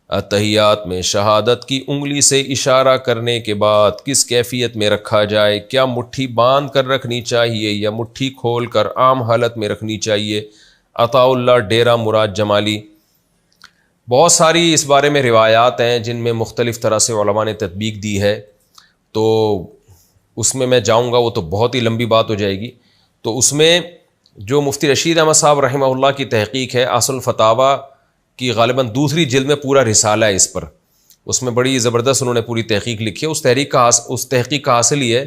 اتحیات میں شہادت کی انگلی سے اشارہ کرنے کے بعد کس کیفیت میں رکھا جائے؟ کیا مٹھی باندھ کر رکھنی چاہیے یا مٹھی کھول کر عام حالت میں رکھنی چاہیے؟ عطا اللہ ڈیرہ مراد جمالی۔ بہت ساری اس بارے میں روایات ہیں جن میں مختلف طرح سے علماء نے تطبیق دی ہے، تو اس میں جاؤں گا وہ تو بہت ہی لمبی بات ہو جائے گی۔ تو اس میں جو مفتی رشید احمد صاحب رحمہ اللہ کی تحقیق ہے اصل الفتاوی کی، غالباً دوسری جلد میں پورا رسالہ ہے اس پر، اس میں بڑی زبردست انہوں نے پوری تحقیق لکھی ہے۔ اس تحقیق کا حاصل یہ ہے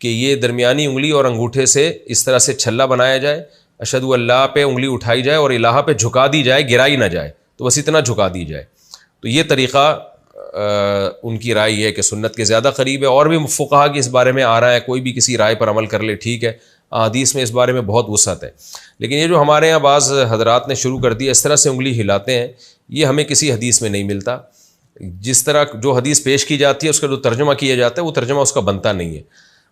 کہ یہ درمیانی انگلی اور انگوٹھے سے اس طرح سے چھلا بنایا جائے، اشہد اللہ پہ انگلی اٹھائی جائے اور الہ پہ جھکا دی جائے، گرائی نہ جائے، تو بس اتنا جھکا دی جائے۔ تو یہ طریقہ ان کی رائے ہے کہ سنت کے زیادہ قریب ہے، اور بھی فقہا کی اس بارے میں آ رہا ہے، کوئی بھی کسی رائے پر عمل کر لے ٹھیک ہے، حدیث میں اس بارے میں بہت وسعت ہے۔ لیکن یہ جو ہمارے یہاں بعض حضرات نے شروع کر دیا اس طرح سے انگلی ہلاتے ہیں، یہ ہمیں کسی حدیث میں نہیں ملتا۔ جس طرح جو حدیث پیش کی جاتی ہے اس کا جو ترجمہ کیا جاتا ہے وہ ترجمہ اس کا بنتا نہیں ہے،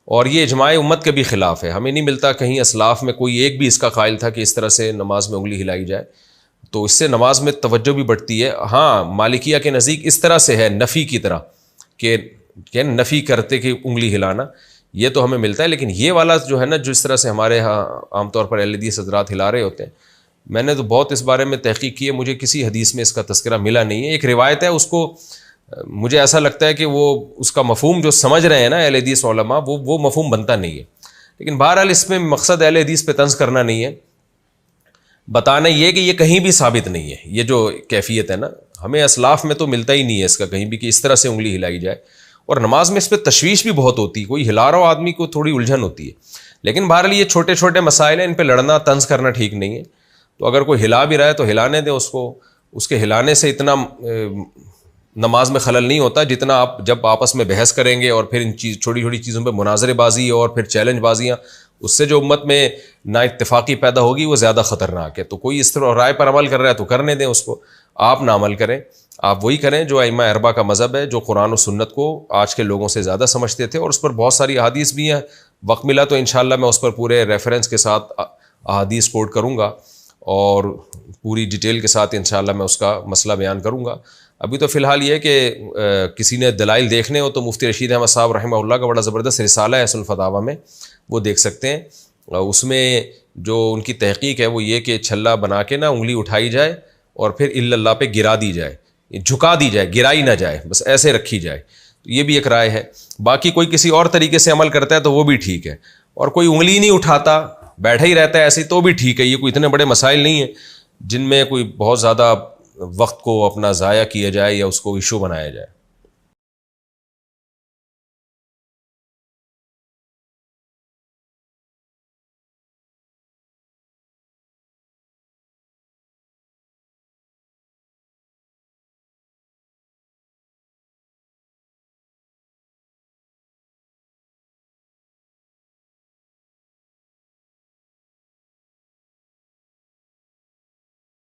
اور یہ اجماع امت کے بھی خلاف ہے۔ ہمیں نہیں ملتا کہیں اسلاف میں کوئی ایک بھی اس کا قائل تھا کہ اس طرح سے نماز میں انگلی ہلائی جائے، تو اس سے نماز میں توجہ بھی بڑھتی ہے۔ ہاں مالکیہ کے نزدیک اس طرح سے ہے نفی کی طرح کہ نفی کرتے کہ انگلی ہلانا، یہ تو ہمیں ملتا ہے۔ لیکن یہ والا جو ہے نا، جس طرح سے ہمارے ہاں عام طور پر اہل حدیث حضرات ہلا رہے ہوتے ہیں، میں نے تو بہت اس بارے میں تحقیق کی ہے، مجھے کسی حدیث میں اس کا تذکرہ ملا نہیں ہے۔ ایک روایت ہے، اس کو مجھے ایسا لگتا ہے کہ وہ اس کا مفہوم جو سمجھ رہے ہیں نا اہل حدیث علماء، وہ مفہوم بنتا نہیں ہے۔ لیکن بہرحال اس میں مقصد اہل حدیث پہ طنز کرنا نہیں ہے، بتانا یہ کہ یہ کہیں بھی ثابت نہیں ہے۔ یہ جو کیفیت ہے نا، ہمیں اسلاف میں تو ملتا ہی نہیں ہے اس کا کہیں بھی کہ اس طرح سے انگلی ہلائی جائے، اور نماز میں اس پہ تشویش بھی بہت ہوتی ہے، کوئی ہلا رہا ہو آدمی کو تھوڑی الجھن ہوتی ہے۔ لیکن بہرحال یہ چھوٹے چھوٹے مسائل ہیں، ان پہ لڑنا طنز کرنا ٹھیک نہیں ہے۔ تو اگر کوئی ہلا بھی رہا ہے تو ہلانے دیں اس کو، اس کے ہلانے سے اتنا نماز میں خلل نہیں ہوتا جتنا آپ جب آپس میں بحث کریں گے اور پھر ان چھوٹی چھوٹی چیزوں پہ مناظرے بازی اور پھر چیلنج بازیاں، اس سے جو امت میں نا اتفاقی پیدا ہوگی وہ زیادہ خطرناک ہے۔ تو کوئی اس طرح رائے پر عمل کر رہا ہے تو کرنے دیں اس کو، آپ نہ عمل کریں، آپ وہی کریں جو ائمہ اربعہ کا مذہب ہے، جو قرآن و سنت کو آج کے لوگوں سے زیادہ سمجھتے تھے، اور اس پر بہت ساری احادیث بھی ہیں۔ وقت ملا تو انشاءاللہ میں اس پر پورے ریفرنس کے ساتھ احادیث کوٹ کروں گا اور پوری ڈیٹیل کے ساتھ انشاءاللہ میں اس کا مسئلہ بیان کروں گا۔ ابھی تو فی الحال یہ ہے کہ کسی نے دلائل دیکھنے ہو تو مفتی رشید احمد صاحب رحمہ اللہ کا بڑا زبردست رسالہ ہے اصل الفتاوی میں، وہ دیکھ سکتے ہیں۔ اس میں جو ان کی تحقیق ہے وہ یہ کہ چھلا بنا کے نا انگلی اٹھائی جائے اور پھر اللہ پہ گرا دی جائے، جھکا دی جائے، گرائی نہ جائے، بس ایسے رکھی جائے۔ یہ بھی ایک رائے ہے۔ باقی کوئی کسی اور طریقے سے عمل کرتا ہے تو وہ بھی ٹھیک ہے، اور کوئی انگلی نہیں اٹھاتا بیٹھا ہی رہتا ہے ایسے تو بھی ٹھیک ہے۔ یہ کوئی اتنے بڑے مسائل نہیں ہیں جن میں کوئی بہت زیادہ وقت کو اپنا ضائع کیا جائے یا اس کو ایشو بنایا جائے۔